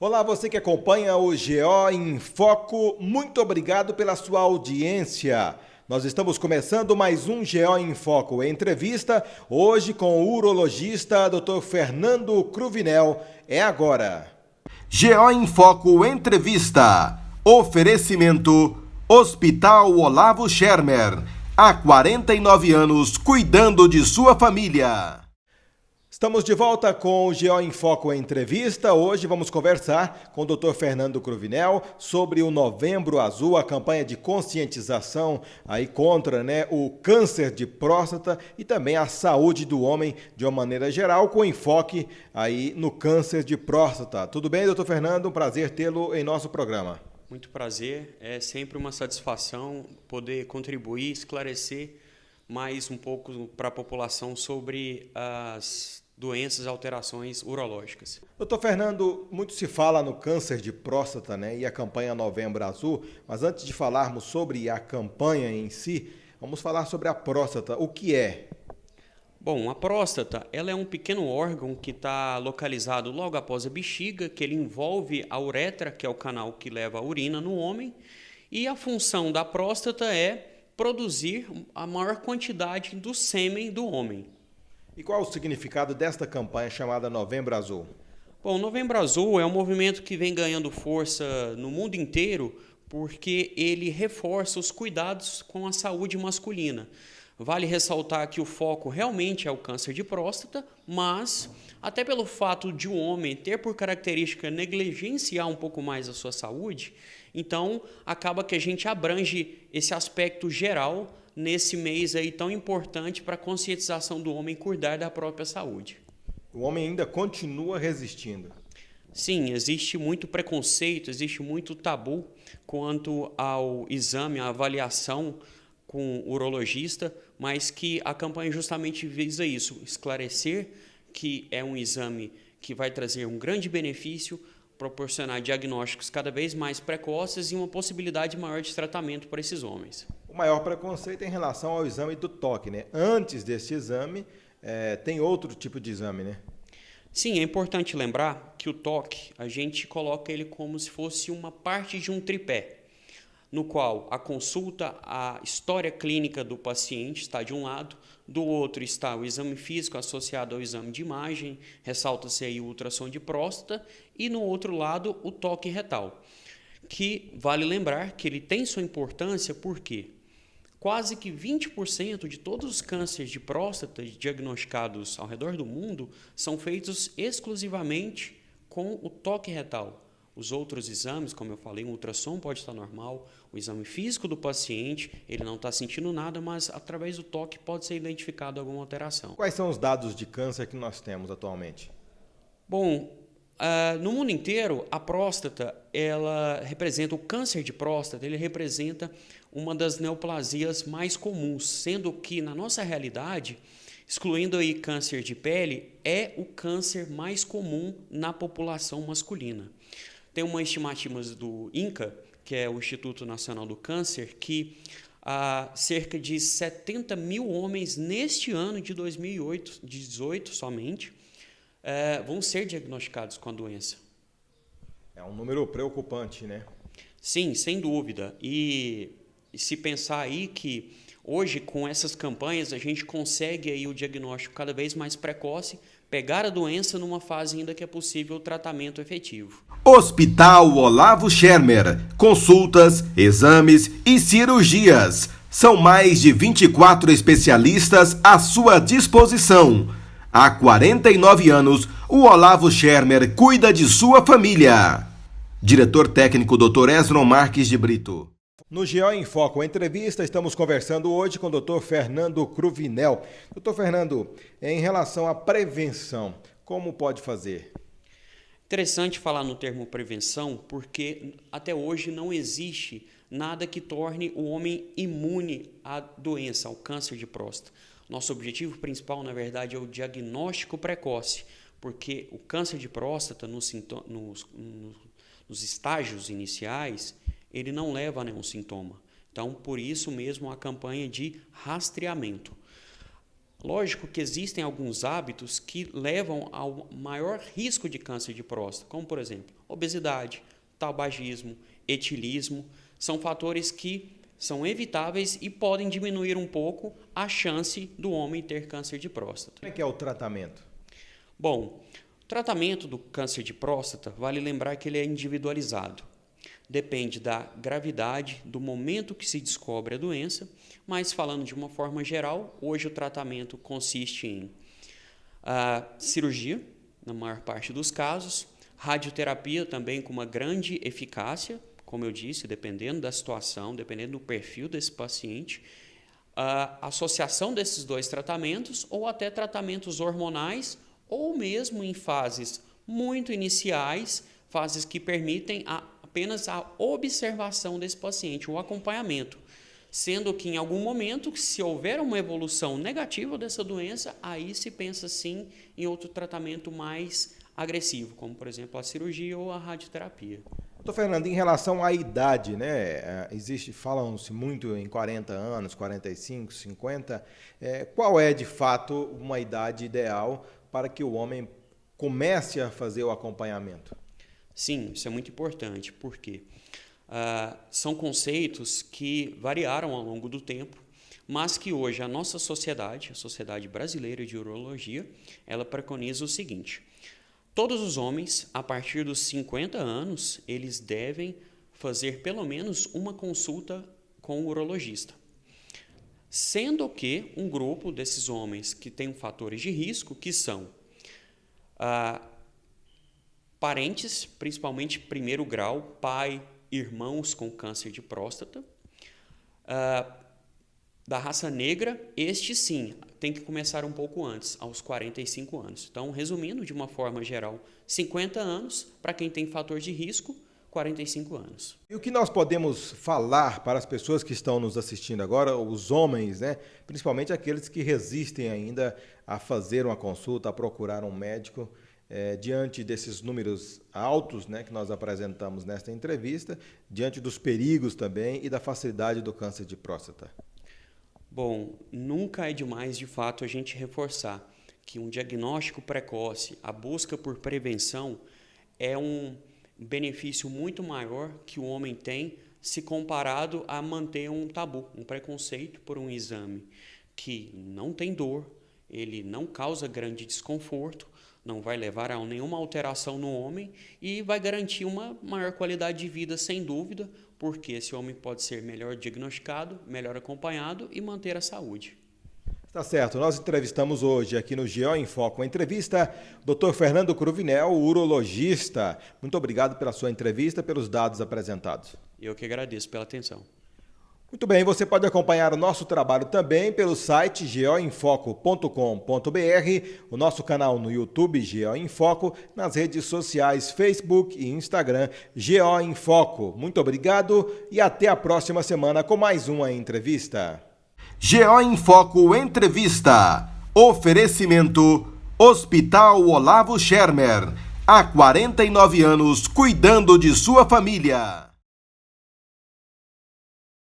Olá, você que acompanha o GO em Foco, muito obrigado pela sua audiência. Nós estamos começando mais um GO em Foco entrevista, hoje com o urologista Dr. Fernando Cruvinel. É agora. GO em Foco entrevista. Oferecimento Hospital Olavo Schermer. Há 49 anos cuidando de sua família. Estamos de volta com o GO em Foco entrevista. Hoje vamos conversar com o Dr. Fernando Cruvinel sobre o Novembro Azul, a campanha de conscientização aí contra o câncer de próstata e também a saúde do homem de uma maneira geral, com enfoque aí no câncer de próstata. Tudo bem, Dr. Fernando? Um prazer tê-lo em nosso programa. Muito prazer. É sempre uma satisfação poder contribuir, esclarecer mais um pouco para a população sobre as doenças, alterações urológicas. Doutor Fernando, muito se fala no câncer de próstata, e a campanha Novembro Azul, mas antes de falarmos sobre a campanha em si, vamos falar sobre a próstata. O que é? Bom, a próstata ela é um pequeno órgão que está localizado logo após a bexiga, que ele envolve a uretra, que é o canal que leva a urina no homem, e a função da próstata é produzir a maior quantidade do sêmen do homem. E qual o significado desta campanha chamada Novembro Azul? Bom, Novembro Azul é um movimento que vem ganhando força no mundo inteiro porque ele reforça os cuidados com a saúde masculina. Vale ressaltar que o foco realmente é o câncer de próstata, mas até pelo fato de um homem ter por característica negligenciar um pouco mais a sua saúde, então acaba que a gente abrange esse aspecto geral nesse mês aí tão importante para a conscientização do homem cuidar da própria saúde. O homem ainda continua resistindo. Sim, existe muito preconceito, existe muito tabu quanto ao exame, à avaliação com o urologista, mas que a campanha justamente visa isso, esclarecer que é um exame que vai trazer um grande benefício, proporcionar diagnósticos cada vez mais precoces e uma possibilidade maior de tratamento para esses homens. O maior preconceito é em relação ao exame do toque, Antes desse exame, tem outro tipo de exame, Sim, é importante lembrar que o toque, a gente coloca ele como se fosse uma parte de um tripé, no qual a consulta, a história clínica do paciente está de um lado, do outro está o exame físico associado ao exame de imagem, ressalta-se aí o ultrassom de próstata, e no outro lado o toque retal, que vale lembrar que ele tem sua importância porque quase que 20% de todos os cânceres de próstata diagnosticados ao redor do mundo são feitos exclusivamente com o toque retal. Os outros exames, como eu falei, um ultrassom pode estar normal, o exame físico do paciente, ele não está sentindo nada, mas através do toque pode ser identificado alguma alteração. Quais são os dados de câncer que nós temos atualmente? Bom, no mundo inteiro, a próstata, ela representa, o câncer de próstata, ele representa uma das neoplasias mais comuns, sendo que, na nossa realidade, excluindo aí câncer de pele, é o câncer mais comum na população masculina. Tem uma estimativa do INCA, que é o Instituto Nacional do Câncer, que cerca de 70 mil homens neste ano de 2018 somente vão ser diagnosticados com a doença. É um número preocupante, Sim, sem dúvida. E se pensar aí que hoje, com essas campanhas, a gente consegue aí o diagnóstico cada vez mais precoce, pegar a doença numa fase ainda que é possível o tratamento efetivo. Hospital Olavo Schermer. Consultas, exames e cirurgias. São mais de 24 especialistas à sua disposição. Há 49 anos, o Olavo Schermer cuida de sua família. Diretor técnico Dr. Esron Marques de Brito. No GO em Foco, a entrevista, estamos conversando hoje com o Dr. Fernando Cruvinel. Dr. Fernando, em relação à prevenção, como pode fazer? Interessante falar no termo prevenção, porque até hoje não existe nada que torne o homem imune à doença, ao câncer de próstata. Nosso objetivo principal, na verdade, é o diagnóstico precoce, porque o câncer de próstata, nos estágios iniciais, ele não leva a nenhum sintoma. Então, por isso mesmo, a campanha de rastreamento. Lógico que existem alguns hábitos que levam ao maior risco de câncer de próstata, como, por exemplo, obesidade, tabagismo, etilismo, são fatores que são evitáveis e podem diminuir um pouco a chance do homem ter câncer de próstata. Como é que é o tratamento? Bom, o tratamento do câncer de próstata, vale lembrar que ele é individualizado. Depende da gravidade, do momento que se descobre a doença, mas falando de uma forma geral, hoje o tratamento consiste em cirurgia, na maior parte dos casos, radioterapia também com uma grande eficácia, como eu disse, dependendo da situação, dependendo do perfil desse paciente, a associação desses dois tratamentos ou até tratamentos hormonais ou mesmo em fases muito iniciais, fases que permitem apenas a observação desse paciente, o acompanhamento, sendo que em algum momento, se houver uma evolução negativa dessa doença, aí se pensa sim em outro tratamento mais agressivo, como por exemplo a cirurgia ou a radioterapia. Doutor Fernando, em relação à idade, né? Falam-se muito em 40 anos, 45, 50. Qual é, de fato, uma idade ideal para que o homem comece a fazer o acompanhamento? Sim, isso é muito importante, porque são conceitos que variaram ao longo do tempo, mas que hoje a nossa sociedade, a Sociedade Brasileira de Urologia, ela preconiza o seguinte: todos os homens, a partir dos 50 anos, eles devem fazer pelo menos uma consulta com o urologista. Sendo que um grupo desses homens que tem fatores de risco, que são parentes, principalmente primeiro grau, pai, irmãos com câncer de próstata, da raça negra, este sim, tem que começar um pouco antes, aos 45 anos. Então, resumindo de uma forma geral, 50 anos para quem tem fator de risco, 45 anos. E o que nós podemos falar para as pessoas que estão nos assistindo agora, os homens, né? Principalmente aqueles que resistem ainda a fazer uma consulta, a procurar um médico, diante desses números altos, né, que nós apresentamos nesta entrevista, diante dos perigos também e da facilidade do câncer de próstata? Bom, nunca é demais, de fato, a gente reforçar que um diagnóstico precoce, a busca por prevenção, é um benefício muito maior que o homem tem se comparado a manter um tabu, um preconceito por um exame que não tem dor, ele não causa grande desconforto, não vai levar a nenhuma alteração no homem e vai garantir uma maior qualidade de vida, sem dúvida, porque esse homem pode ser melhor diagnosticado, melhor acompanhado e manter a saúde. Tá certo. Nós entrevistamos hoje aqui no GO em Foco, uma entrevista, Dr. Fernando Cruvinel, urologista. Muito obrigado pela sua entrevista, pelos dados apresentados. Eu que agradeço pela atenção. Muito bem, você pode acompanhar o nosso trabalho também pelo site goinfoco.com.br, o nosso canal no YouTube GO em Foco, nas redes sociais Facebook e Instagram GO em Foco. Muito obrigado e até a próxima semana com mais uma entrevista. GO em Foco Entrevista. Oferecimento Hospital Olavo Schermer. Há 49 anos cuidando de sua família.